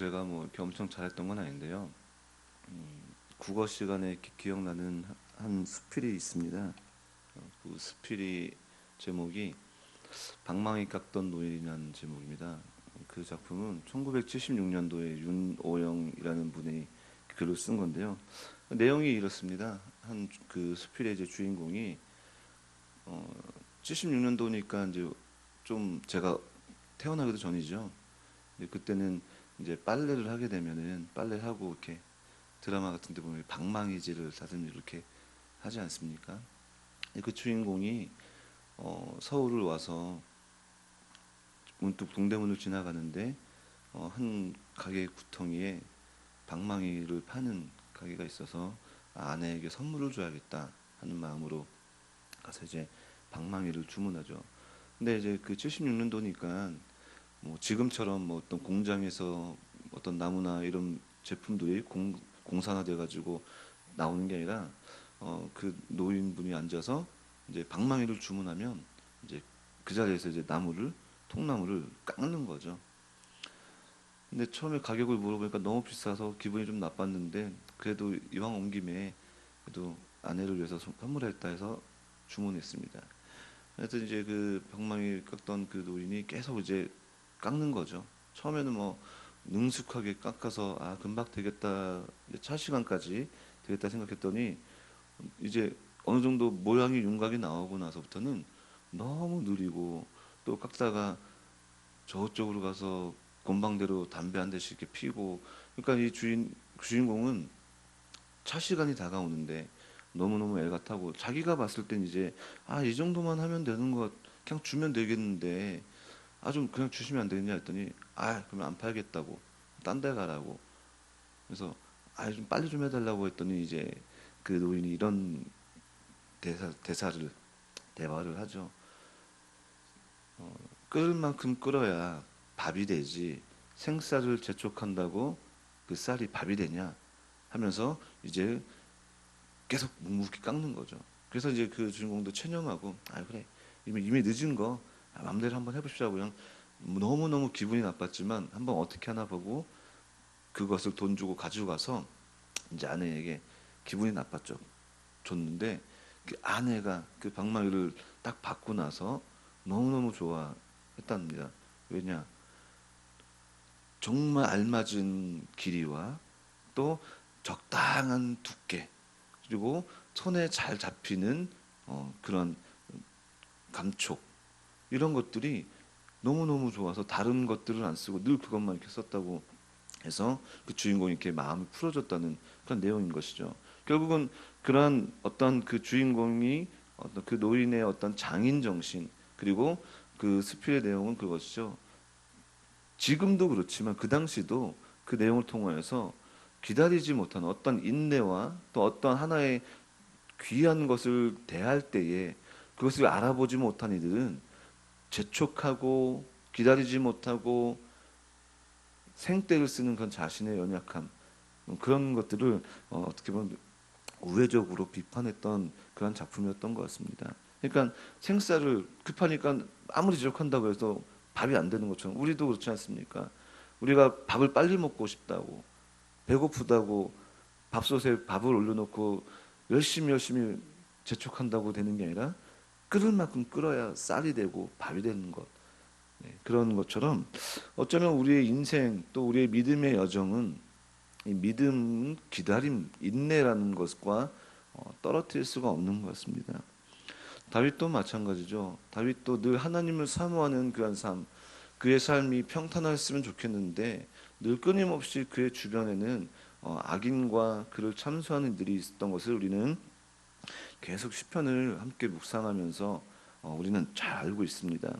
제가 뭐 이렇게 엄청 잘했던 건 아닌데요. 국어 시간에 기억나는 한 수필이 있습니다. 그 수필이 제목이 방망이 깎던 노인이라는 제목입니다. 그 작품은 1976년도에 윤오영이라는 분이 글을 쓴 건데요. 내용이 이렇습니다. 한 그 수필의 이제 주인공이 76년도니까 이제 좀 제가 태어나기도 전이죠. 근데 그때는 이제 빨래를 하게 되면은 빨래를 하고 이렇게 드라마 같은 데 보면 방망이질을 다들 이렇게 하지 않습니까? 그 주인공이 서울을 와서 문득 동대문을 지나가는데 한 가게 구덩이에 방망이를 파는 가게가 있어서 아내에게 선물을 줘야겠다 하는 마음으로 가서 이제 방망이를 주문하죠. 근데 이제 그 76년도니까 뭐 지금처럼 뭐 어떤 공장에서 어떤 나무나 이런 제품들이 공산화돼 가지고 나오는 게 아니라 그 노인분이 앉아서 이제 방망이를 주문하면 이제 그 자리에서 이제 통나무를 깎는 거죠. 근데 처음에 가격을 물어보니까 너무 비싸서 기분이 좀 나빴는데 그래도 이왕 온 김에 그래도 아내를 위해서 선물했다 해서 주문했습니다. 그래서 이제 그 방망이 깎던 그 노인이 계속 이제 깎는 거죠. 처음에는 뭐 능숙하게 깎아서 아 금방 되겠다, 차 시간까지 되겠다 생각했더니 이제 어느 정도 모양이 윤곽이 나오고 나서부터는 너무 느리고, 또 깎다가 저쪽으로 가서 곤방대로 담배 한 대씩 이렇게 피고, 그러니까 이 주인공은 차 시간이 다가오는데 너무너무 애가 타고 자기가 봤을 땐 이제 아 이 정도만 하면 되는 것, 그냥 주면 되겠는데 아 좀 그냥 주시면 안 되겠냐 했더니 아 그러면 안 팔겠다고 딴 데 가라고. 그래서 아 좀 빨리 좀 해달라고 했더니 이제 그 노인이 이런 대화를 하죠. 끓을 만큼 끓어야 밥이 되지, 생쌀을 재촉한다고 그 쌀이 밥이 되냐 하면서 이제 계속 묵묵히 깎는 거죠. 그래서 이제 그 주인공도 체념하고 아 그래 이미 늦은 거 맘대로 한번 해보시라고, 그냥 너무너무 기분이 나빴지만 한번 어떻게 하나 보고 그것을 돈 주고 가지고 가서 이제 아내에게, 기분이 나빴죠. 줬는데 그 아내가 그 방망이를 딱 받고 나서 너무너무 좋아했답니다. 왜냐? 정말 알맞은 길이와 또 적당한 두께, 그리고 손에 잘 잡히는 그런 감촉, 이런 것들이 너무너무 좋아서 다른 것들을 안 쓰고 늘 그것만 이렇게 썼다고 해서 그 주인공이 이렇게 마음이 풀어졌다는 그런 내용인 것이죠. 결국은 그러한 어떤 그 주인공이 어떤 그 노인의 어떤 장인 정신, 그리고 그 스필의 내용은 그것이죠. 지금도 그렇지만 그 당시도 그 내용을 통하여서 기다리지 못한 어떤 인내와 또 어떤 하나의 귀한 것을 대할 때에 그것을 알아보지 못한 이들은 재촉하고 기다리지 못하고 생떼를 쓰는 그런 자신의 연약함, 그런 것들을 어떻게 보면 우회적으로 비판했던 그런 작품이었던 것 같습니다. 그러니까 생쌀을 급하니까 아무리 지적한다고 해서 밥이 안 되는 것처럼 우리도 그렇지 않습니까? 우리가 밥을 빨리 먹고 싶다고, 배고프다고 밥솥에 밥을 올려놓고 열심히 재촉한다고 되는 게 아니라 끓을 만큼 끓어야 쌀이 되고 밥이 되는 것. 네, 그런 것처럼 어쩌면 우리의 인생 또 우리의 믿음의 여정은 이 믿음, 기다림, 인내라는 것과 떨어뜨릴 수가 없는 것 같습니다. 다윗도 마찬가지죠. 다윗도 늘 하나님을 사모하는 그런 삶, 그의 삶이 평탄했으면 좋겠는데 늘 끊임없이 그의 주변에는 악인과 그를 참수하는 일이 있었던 것을 우리는 계속 시편을 함께 묵상하면서 우리는 잘 알고 있습니다.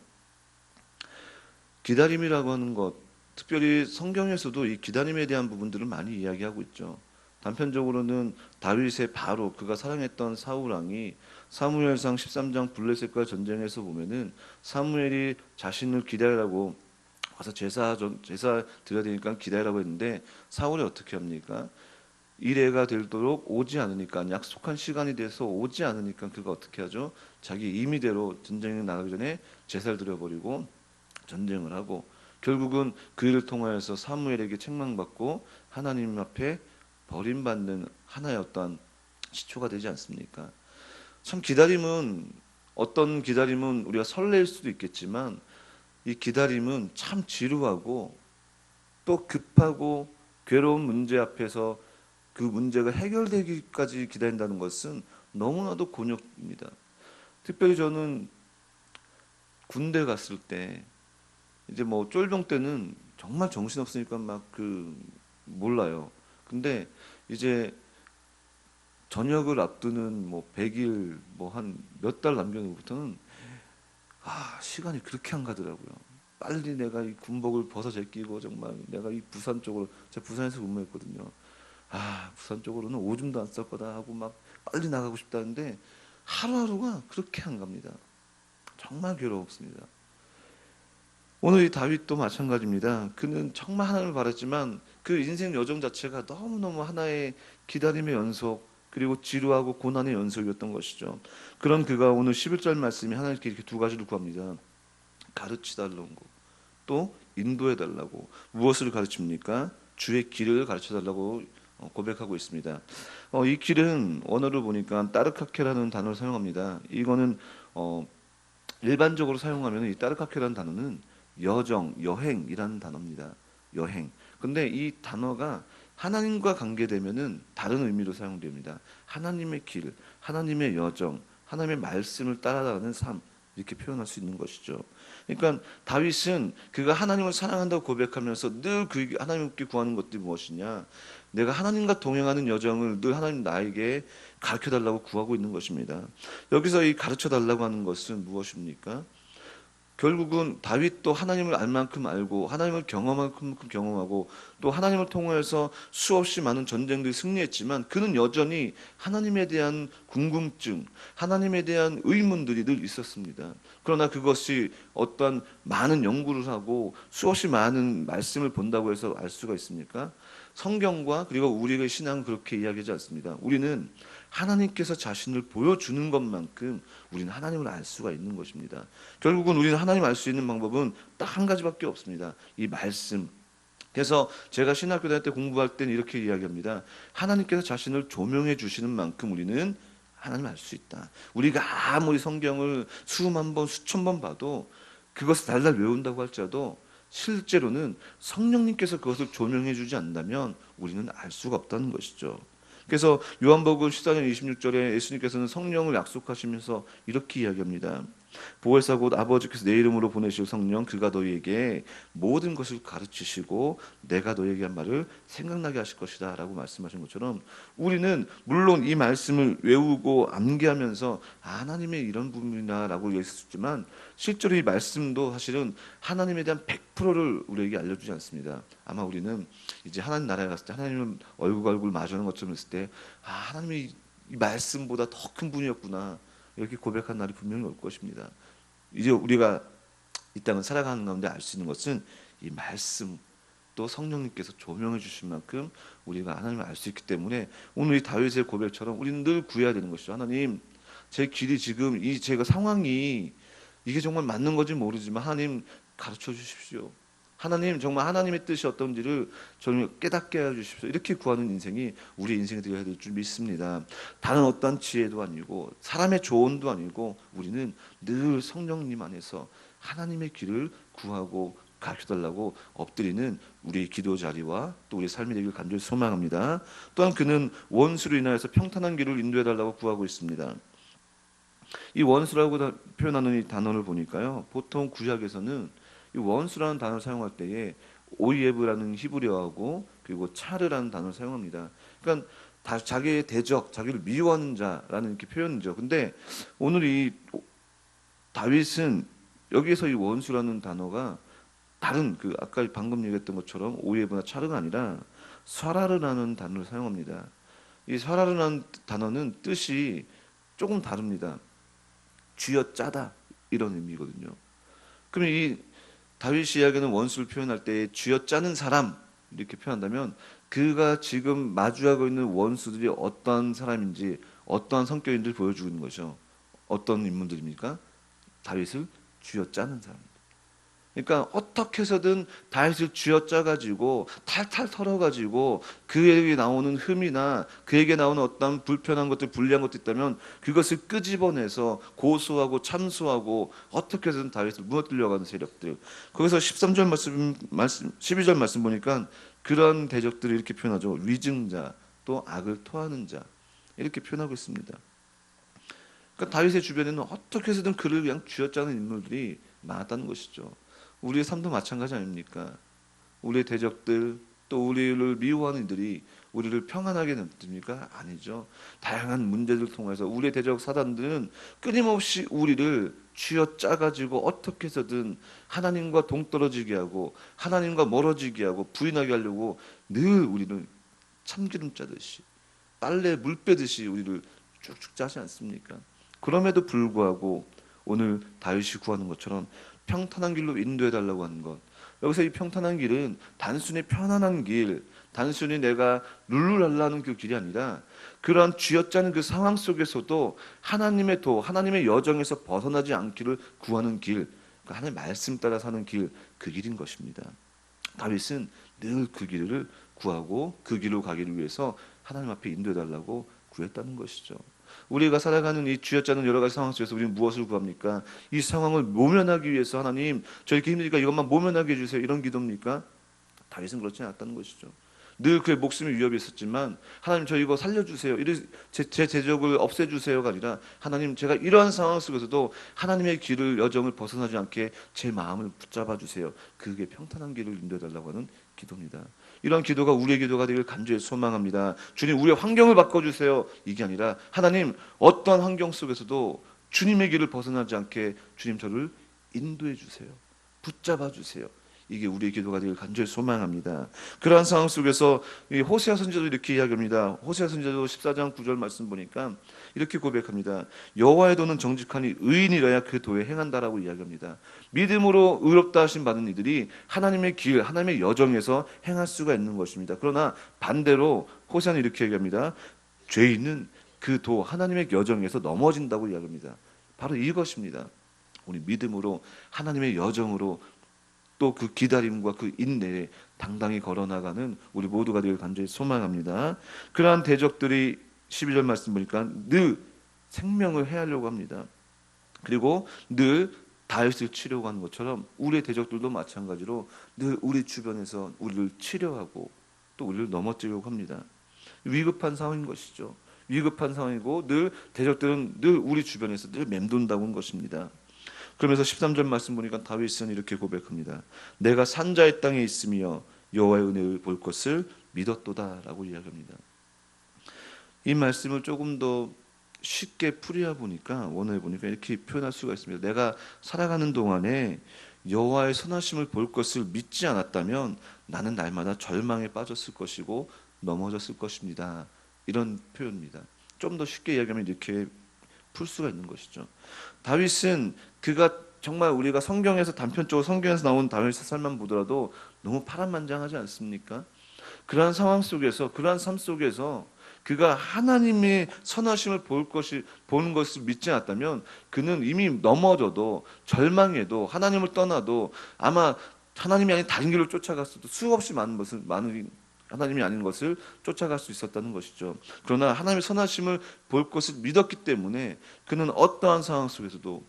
기다림이라고 하는 것, 특별히 성경에서도 이 기다림에 대한 부분들을 많이 이야기하고 있죠. 단편적으로는 다윗의 바로 그가 사랑했던 사울 왕이 사무엘상 13장 블레셋과 전쟁에서 보면은 사무엘이 자신을 기다리라고 와서 제사 드려야 되니까 기다리라고 했는데 사울이 어떻게 합니까? 이래가 되도록 오지 않으니까, 약속한 시간이 돼서 오지 않으니까 그가 어떻게 하죠? 자기 임의대로 전쟁에 나가기 전에 제사를 드려버리고 전쟁을 하고, 결국은 그 일을 통하여서 사무엘에게 책망받고 하나님 앞에 버림받는 하나의 어떤 시초가 되지 않습니까? 참 어떤 기다림은 우리가 설레일 수도 있겠지만 이 기다림은 참 지루하고 또 급하고 괴로운 문제 앞에서 그 문제가 해결되기까지 기다린다는 것은 너무나도 곤욕입니다. 특별히 저는 군대 갔을 때 이제 뭐 쫄병 때는 정말 정신없으니까 막 몰라요. 근데 이제 전역을 앞두는 뭐 100일 뭐 한 몇 달 남겨놓고부터는 시간이 그렇게 안 가더라고요. 빨리 내가 이 군복을 벗어 제끼고 정말 내가 이 부산 쪽으로, 제가 부산에서 근무했거든요. 부산 쪽으로는 오줌도 안 쌀 거다 하고 막 빨리 나가고 싶다는데 하루하루가 그렇게 안 갑니다. 정말 괴롭습니다. 오늘 이 다윗도 마찬가지입니다. 그는 정말 하나님을 바랐지만 그 인생 여정 자체가 너무너무 하나의 기다림의 연속, 그리고 지루하고 고난의 연속이었던 것이죠. 그런 그가 오늘 11절 말씀이 하나님께 이렇게 두 가지를 구합니다. 가르치달라고, 또 인도해달라고. 무엇을 가르칩니까? 주의 길을 가르쳐달라고 고백하고 있습니다. 이 길은 언어를 보니까 따르카케라는 단어를 사용합니다. 이거는 일반적으로 사용하면 이 따르카케라는 단어는 여정, 여행이라는 단어입니다. 여행. 근데 이 단어가 하나님과 관계되면은 다른 의미로 사용됩니다. 하나님의 길, 하나님의 여정, 하나님의 말씀을 따라가는 삶, 이렇게 표현할 수 있는 것이죠. 그러니까 다윗은 그가 하나님을 사랑한다고 고백하면서 늘 그 하나님께 구하는 것들이 무엇이냐? 내가 하나님과 동행하는 여정을 늘 하나님 나에게 가르쳐 달라고 구하고 있는 것입니다. 여기서 이 가르쳐 달라고 하는 것은 무엇입니까? 결국은 다윗도 하나님을 알 만큼 알고 하나님을 경험할 만큼 경험하고 또 하나님을 통해서 수없이 많은 전쟁들이 승리했지만 그는 여전히 하나님에 대한 궁금증, 하나님에 대한 의문들이 늘 있었습니다. 그러나 그것이 어떠한 많은 연구를 하고 수없이 많은 말씀을 본다고 해서 알 수가 있습니까? 성경과 그리고 우리의 신앙은 그렇게 이야기하지 않습니다. 우리는 하나님께서 자신을 보여주는 것만큼 우리는 하나님을 알 수가 있는 것입니다. 결국은 우리는 하나님 알 수 있는 방법은 딱 한 가지밖에 없습니다. 이 말씀. 그래서 제가 신학교 다닐 때 공부할 때는 이렇게 이야기합니다. 하나님께서 자신을 조명해 주시는 만큼 우리는 하나님을 알 수 있다. 우리가 아무리 성경을 수만 번, 수천 번 봐도 그것을 달달 외운다고 할지라도 실제로는 성령님께서 그것을 조명해 주지 않는다면 우리는 알 수가 없다는 것이죠. 그래서 요한복음 14장 26절에 예수님께서는 성령을 약속하시면서 이렇게 이야기합니다. 보혜사 곧 아버지께서 내 이름으로 보내실 성령, 그가 너희에게 모든 것을 가르치시고 내가 너희에게 한 말을 생각나게 하실 것이다 라고 말씀하신 것처럼 우리는 물론 이 말씀을 외우고 암기하면서 하나님의 이런 부분이나 라고 얘기했지만 실제로 이 말씀도 사실은 하나님에 대한 100%를 우리에게 알려주지 않습니다. 아마 우리는 이제 하나님 나라에 갔을 때 하나님을 얼굴과 얼굴 마주하는 것처럼 했을 때 하나님이 이 말씀보다 더 큰 분이었구나 이렇게 고백한 날이 분명히 올 것입니다. 이제 우리가 이 땅을 살아가는 가운데 알 수 있는 것은 이 말씀 또 성령님께서 조명해 주신 만큼 우리가 하나님을 알 수 있기 때문에 오늘 이 다윗의 고백처럼 우리는 늘 구해야 되는 것이죠. 하나님, 제 길이 지금 이 제가 상황이 이게 정말 맞는 건지 모르지만 하나님 가르쳐 주십시오. 하나님 정말 하나님의 뜻이 어떤지를 저는 깨닫게 해주십시오. 이렇게 구하는 인생이 우리 인생이 되어야 될 줄 믿습니다. 다른 어떤 지혜도 아니고 사람의 조언도 아니고 우리는 늘 성령님 안에서 하나님의 길을 구하고 가르쳐달라고 엎드리는 우리의 기도 자리와 또 우리의 삶이 되길 간절히 소망합니다. 또한 그는 원수로 인하여서 평탄한 길을 인도해달라고 구하고 있습니다. 이 원수라고 표현하는 이 단어를 보니까요, 보통 구약에서는 이 원수라는 단어를 사용할 때에 오이에브라는 히브리어하고 그리고 차르라는 단어를 사용합니다. 그러니까 자기의 대적, 자기를 미워하는 자라는 이렇게 표현이죠. 근데 오늘 이 다윗은 여기에서 이 원수라는 단어가 다른 아까 방금 얘기했던 것처럼 오이에브나 차르가 아니라 사라르라는 단어를 사용합니다. 이 사라르라는 단어는 뜻이 조금 다릅니다. 쥐어 짜다 이런 의미거든요. 그럼 이 다윗이 이야기하는 원수를 표현할 때 쥐어짜는 사람 이렇게 표현한다면 그가 지금 마주하고 있는 원수들이 어떤 사람인지 어떠한 성격인지를 보여주고 있는 거죠. 어떤 인물들입니까? 다윗을 쥐어짜는 사람. 그러니까 어떻게 해서든 다윗을 쥐어짜가지고 탈탈 털어가지고 그에게 나오는 흠이나 그에게 나오는 어떤 불편한 것들, 불리한 것들 있다면 그것을 끄집어내서 고소하고 참소하고 어떻게 해서든 다윗을 무너뜨리려고 하는 세력들. 거기서 13절 말씀 12절 말씀 보니까 그런 대적들을 이렇게 표현하죠. 위증자, 또 악을 토하는 자, 이렇게 표현하고 있습니다. 그러니까 다윗의 주변에는 어떻게 해서든 그를 그냥 쥐어짜는 인물들이 많았다는 것이죠. 우리의 삶도 마찬가지 아닙니까? 우리의 대적들, 또 우리를 미워하는 이들이 우리를 평안하게 냅둡니까? 아니죠. 다양한 문제들 통해서 우리의 대적 사단들은 끊임없이 우리를 쥐어짜가지고 어떻게 해서든 하나님과 동떨어지게 하고 하나님과 멀어지게 하고 부인하게 하려고 늘 우리를 참기름 짜듯이 빨래 물 빼듯이 우리를 쭉쭉 짜지 않습니까? 그럼에도 불구하고 오늘 다윗이 구하는 것처럼 평탄한 길로 인도해 달라고 하는 것. 여기서 이 평탄한 길은 단순히 편안한 길, 단순히 내가 룰루랄라는 그 길이 아니라 그런 쥐어짜는 그 상황 속에서도 하나님의 하나님의 여정에서 벗어나지 않기를 구하는 길, 그 하나님의 말씀 따라 사는 길, 그 길인 것입니다. 다윗은 늘 그 길을 구하고 그 길로 가기를 위해서 하나님 앞에 인도해 달라고 구했다는 것이죠. 우리가 살아가는 이 쥐어짜는 여러 가지 상황 속에서 우리는 무엇을 구합니까? 이 상황을 모면하기 위해서 하나님 저 이렇게 힘드니까 이것만 모면하게 해주세요. 이런 기도입니까? 다윗은 그렇지 않았다는 것이죠. 늘 그의 목숨이 위협이 있었지만 하나님 저 이거 살려주세요. 제 대적을 없애주세요가 아니라 하나님 제가 이러한 상황 속에서도 하나님의 길을 여정을 벗어나지 않게 제 마음을 붙잡아 주세요. 그게 평탄한 길을 인도해달라고 하는 기도입니다. 이런 기도가 우리의 기도가 되길 간절히 소망합니다. 주님 우리의 환경을 바꿔주세요. 이게 아니라 하나님 어떤 환경 속에서도 주님의 길을 벗어나지 않게 주님 저를 인도해 주세요. 붙잡아 주세요. 이게 우리의 기도가 되길 간절히 소망합니다. 그러한 상황 속에서 호세아 선지자도 이렇게 이야기합니다. 호세아 선지자도 14장 9절 말씀 보니까 이렇게 고백합니다. 여호와의 도는 정직하니 의인이라야 그 도에 행한다라고 이야기합니다. 믿음으로 의롭다 하신 받은 이들이 하나님의 길, 하나님의 여정에서 행할 수가 있는 것입니다. 그러나 반대로 호세아는 이렇게 얘기합니다. 죄인은 그 도, 하나님의 여정에서 넘어진다고 이야기합니다. 바로 이것입니다. 우리 믿음으로 하나님의 여정으로 또 그 기다림과 그 인내에 당당히 걸어나가는 우리 모두가 되길 간절히 소망합니다. 그러한 대적들이 12절 말씀 보니까 늘 생명을 해하려고 합니다. 그리고 늘 다윗을 치려고 하는 것처럼 우리의 대적들도 마찬가지로 늘 우리 주변에서 우리를 치려하고 또 우리를 넘어뜨리려고 합니다. 위급한 상황인 것이죠. 위급한 상황이고 늘 대적들은 늘 우리 주변에서 늘 맴돈다는 것입니다. 그러면서 13절 말씀 보니까 다윗은 이렇게 고백합니다. 내가 산자의 땅에 있으며 여호와의 은혜를 볼 것을 믿었도다라고 이야기합니다. 이 말씀을 조금 더 쉽게 풀이해 보니까 원어해 보니까 이렇게 표현할 수가 있습니다. 내가 살아가는 동안에 여호와의 선하심을 볼 것을 믿지 않았다면 나는 날마다 절망에 빠졌을 것이고 넘어졌을 것입니다. 이런 표현입니다. 좀 더 쉽게 이야기하면 이렇게 풀 수가 있는 것이죠. 다윗은 그가 정말 우리가 성경에서 단편적으로 성경에서 나온 다윗의 삶만 보더라도 너무 파란만장하지 않습니까? 그러한 상황 속에서 그러한 삶 속에서 그가 하나님의 선하심을 보는 것을 믿지 않았다면 그는 이미 넘어져도 절망해도 하나님을 떠나도 아마 하나님이 아닌 다른 길로 쫓아갔어도 수없이 많은 하나님이 아닌 것을 쫓아갈 수 있었다는 것이죠. 그러나 하나님의 선하심을 볼 것을 믿었기 때문에 그는 어떠한 상황 속에서도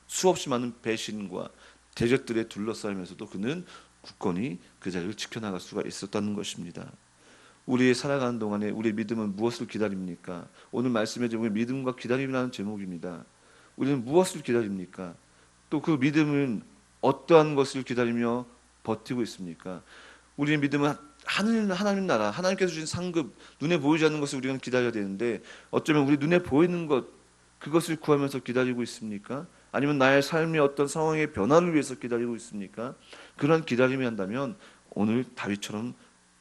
수없이 많은 배신과 대적들에 둘러싸이면서도 그는 굳건히 그 자리를 지켜나갈 수가 있었다는 것입니다. 우리의 살아가는 동안에 우리의 믿음은 무엇을 기다립니까? 오늘 말씀의 제목이 믿음과 기다림이라는 제목입니다. 우리는 무엇을 기다립니까? 또 그 믿음은 어떠한 것을 기다리며 버티고 있습니까? 우리의 믿음은 하나님 나라, 하나님께서 주신 상급, 눈에 보이지 않는 것을 우리는 기다려야 되는데 어쩌면 우리 눈에 보이는 것, 그것을 구하면서 기다리고 있습니까? 아니면 나의 삶의 어떤 상황의 변화를 위해서 기다리고 있습니까? 그런 기다림이 한다면 오늘 다윗처럼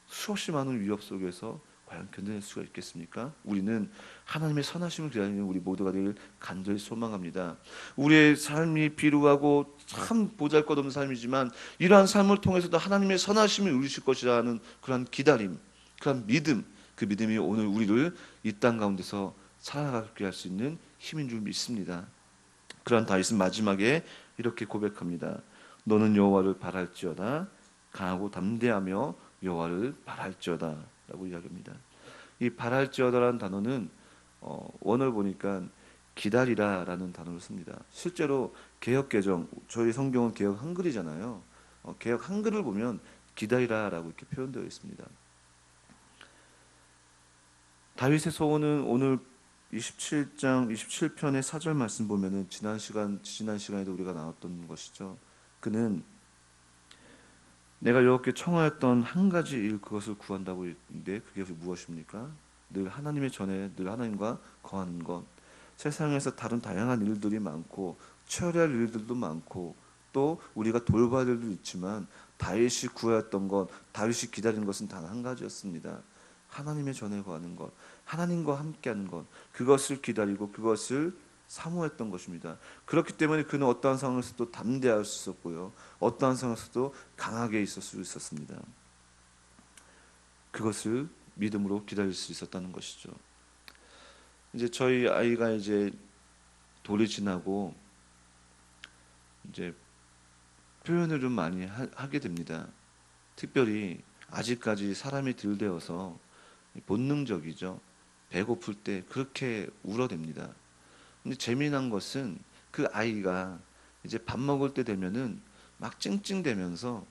수없이 많은 위협 속에서 과연 견뎌낼 수가 있겠습니까? 우리는 하나님의 선하심을 기다리는 우리 모두가 되길 간절히 소망합니다. 우리의 삶이 비루하고 참 보잘것없는 삶이지만 이러한 삶을 통해서도 하나님의 선하심을 이루실 것이라는 그런 기다림, 그런 믿음, 그 믿음이 오늘 우리를 이 땅 가운데서 살아가게 할 수 있는 힘인 줄 믿습니다. 그런 다윗은 마지막에 이렇게 고백합니다. 너는 여호와를 바랄지어다. 강하고 담대하며 여호와를 바랄지어다 라고 이야기합니다. 이 바랄지어다라는 단어는 원어를 보니까 기다리라 라는 단어를 씁니다. 실제로 개역개정, 저희 성경은 개역 한글이잖아요. 개역 한글을 보면 기다리라 라고 이렇게 표현되어 있습니다. 다윗의 소원은 오늘 27장 27편의 4절 말씀 보면은 지난 시간에도 우리가 나왔던 것이죠. 그는 내가 여호와께 청하였던 한 가지 일 그것을 구한다고 했는데 그게 무엇입니까? 늘 하나님의 전에 늘 하나님과 거하는 것. 세상에서 다른 다양한 일들이 많고 처리할 일들도 많고 또 우리가 돌봐야 할 일도 있지만 다윗이 구하였던 것, 다윗이 기다리는 것은 단 한 가지였습니다. 하나님의 전에 거하는 것, 하나님과 함께하는 것, 그것을 기다리고 그것을 사모했던 것입니다. 그렇기 때문에 그는 어떠한 상황에서도 담대할 수 있었고요, 어떠한 상황에서도 강하게 있을 수 있었습니다. 그것을 믿음으로 기다릴 수 있었다는 것이죠. 이제 저희 아이가 이제 돌이 지나고 이제 표현을 좀 많이 하게 됩니다. 특별히 아직까지 사람이 덜 되어서 본능적이죠. 배고플 때 그렇게 울어댑니다. 근데 재미난 것은 그 아이가 이제 밥 먹을 때 되면은 막 찡찡대면서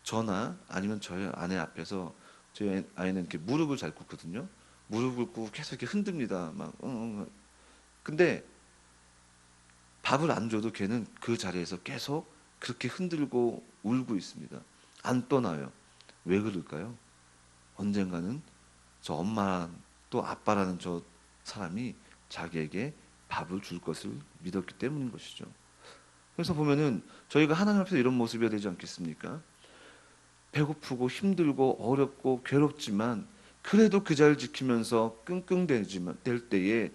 저나 아니면 저희 아내 앞에서 저희 아이는 이렇게 무릎을 잘 꿇거든요. 무릎을 꿇고 계속 이렇게 흔듭니다. 막 근데 밥을 안 줘도 걔는 그 자리에서 계속 그렇게 흔들고 울고 있습니다. 안 떠나요. 왜 그럴까요? 언젠가는 저 엄마 또 아빠라는 저 사람이 자기에게 밥을 줄 것을 믿었기 때문인 것이죠. 그래서 보면은 저희가 하나님 앞에서 이런 모습이어야 되지 않겠습니까? 배고프고 힘들고 어렵고 괴롭지만 그래도 그 자리를 지키면서 끙끙대지만 될 때에,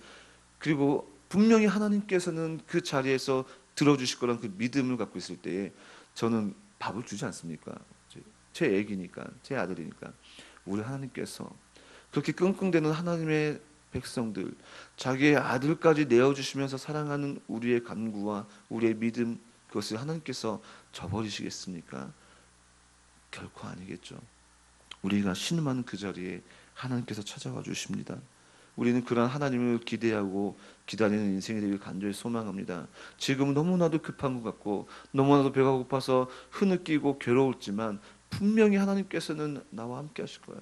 그리고 분명히 하나님께서는 그 자리에서 들어주실 거란 그 믿음을 갖고 있을 때에 저는 밥을 주지 않습니까? 제 애기니까, 제 아들이니까. 우리 하나님께서 그렇게 끙끙대는 하나님의 백성들, 자기의 아들까지 내어주시면서 사랑하는 우리의 간구와 우리의 믿음, 그것을 하나님께서 저버리시겠습니까? 결코 아니겠죠. 우리가 신음하는 그 자리에 하나님께서 찾아와 주십니다. 우리는 그러한 하나님을 기대하고 기다리는 인생이 되길 간절히 소망합니다. 지금 너무나도 급한 것 같고 너무나도 배가 고파서 흐느끼고 괴로울지만 분명히 하나님께서는 나와 함께 하실 거야.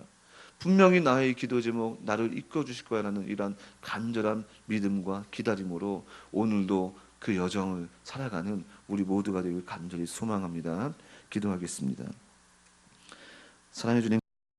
분명히 나의 기도 제목 나를 이끌어 주실 거야라는 이러한 간절한 믿음과 기다림으로 오늘도 그 여정을 살아가는 우리 모두가 되길 간절히 소망합니다. 기도하겠습니다. 사랑해 주님